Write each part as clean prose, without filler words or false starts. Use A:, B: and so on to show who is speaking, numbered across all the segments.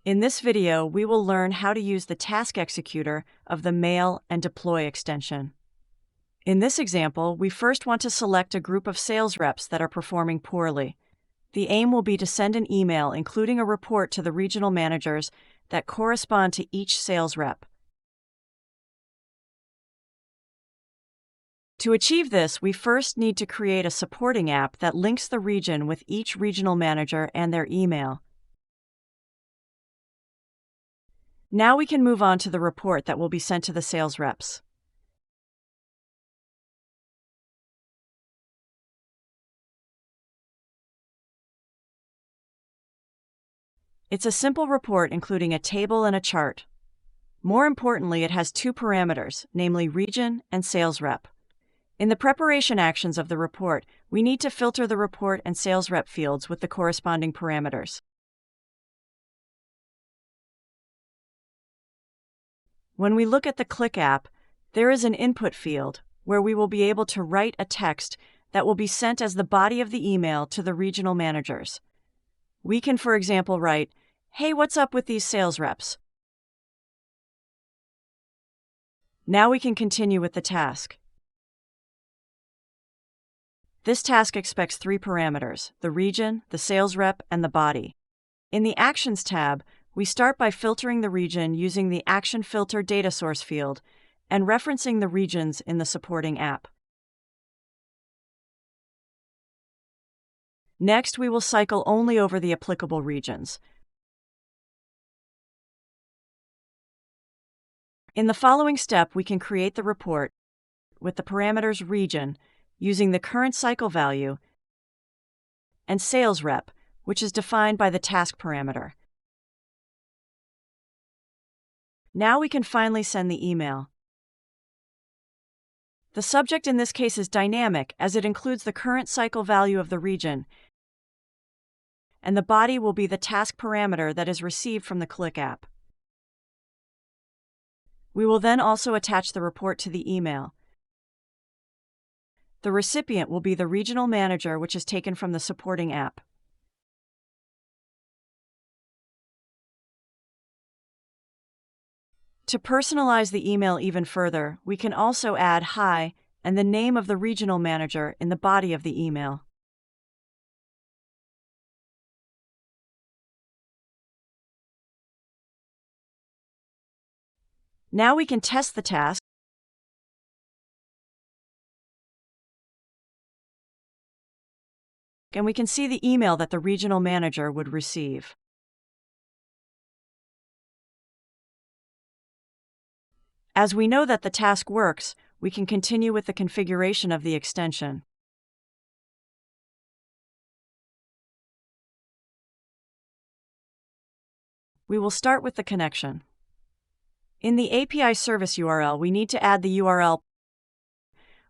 A: In this video, we will learn how to use the Task Executor of the Mail and Deploy extension. In this example, we first want to select a group of sales reps that are performing poorly. The aim will be to send an email including a report to the regional managers that correspond to each sales rep. To achieve this, we first need to create a supporting app that links the region with each regional manager and their email. Now we can move on to the report that will be sent to the sales reps. It's a simple report including a table and a chart. More importantly, it has two parameters, namely region and sales rep. In the preparation actions of the report, we need to filter the report and sales rep fields with the corresponding parameters. When we look at the Qlik app, there is an input field where we will be able to write a text that will be sent as the body of the email to the regional managers. We can, for example, write, "Hey, what's up with these sales reps?" Now we can continue with the task. This task expects three parameters: the region, the sales rep, and the body. In the Actions tab, we start by filtering the region using the Action Filter Data Source field and referencing the regions in the supporting app. Next, we will cycle only over the applicable regions. In the following step, we can create the report with the parameters region using the current cycle value and sales rep, which is defined by the task parameter. Now we can finally send the email. The subject in this case is dynamic as it includes the current cycle value of the region, and the body will be the task parameter that is received from the Qlik app. We will then also attach the report to the email. The recipient will be the regional manager, which is taken from the supporting app. To personalize the email even further, we can also add "Hi" and the name of the regional manager in the body of the email. Now we can test the task, and we can see the email that the regional manager would receive. As we know that the task works, we can continue with the configuration of the extension. We will start with the connection. In the API service URL, we need to add the URL,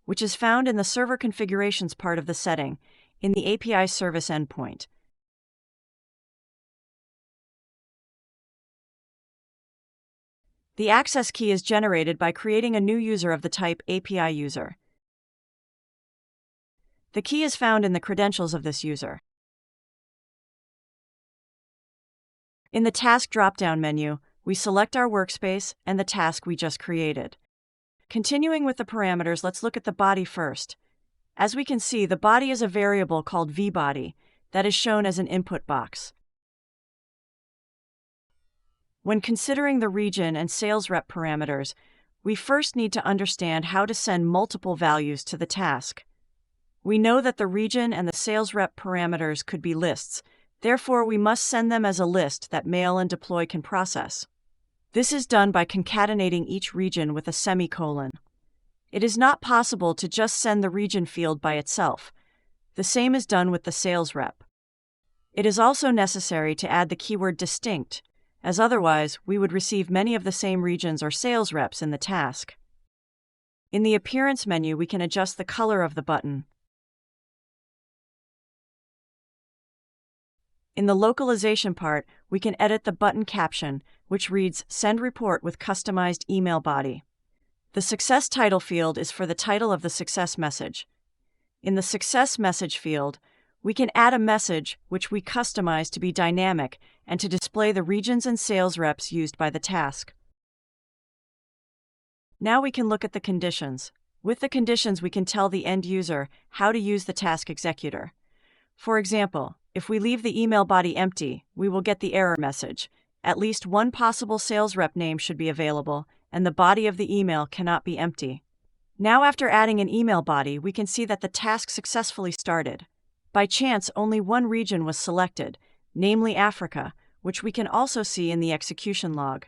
A: which is found in the server configurations part of the setting, in the API service endpoint. The access key is generated by creating a new user of the type API user. The key is found in the credentials of this user. In the Task drop-down menu, we select our workspace and the task we just created. Continuing with the parameters, let's look at the body first. As we can see, the body is a variable called vBody that is shown as an input box. When considering the region and sales rep parameters, we first need to understand how to send multiple values to the task. We know that the region and the sales rep parameters could be lists, therefore we must send them as a list that Mail and Deploy can process. This is done by concatenating each region with a semicolon. It is not possible to just send the region field by itself. The same is done with the sales rep. It is also necessary to add the keyword distinct, as otherwise we would receive many of the same regions or sales reps in the task. In the Appearance menu, we can adjust the color of the button. In the localization part, we can edit the button caption, which reads "Send report with customized email body." The Success title field is for the title of the success message. In the Success message field, we can add a message which we customize to be dynamic and to display the regions and sales reps used by the task. Now we can look at the conditions. With the conditions, we can tell the end user how to use the Task Executor. For example, if we leave the email body empty, we will get the error message. At least one possible sales rep name should be available, and the body of the email cannot be empty. Now, after adding an email body, we can see that the task successfully started. By chance, only one region was selected, namely Africa, which we can also see in the execution log.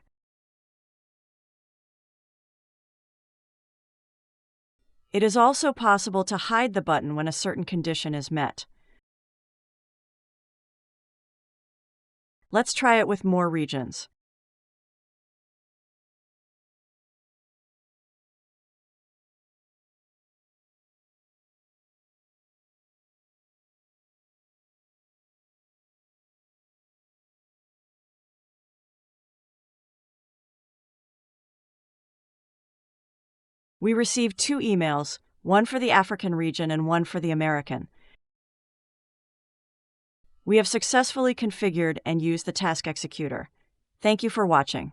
A: It is also possible to hide the button when a certain condition is met. Let's try it with more regions. We received 2 emails, one for the African region and one for the American. We have successfully configured and used the Task Executor. Thank you for watching.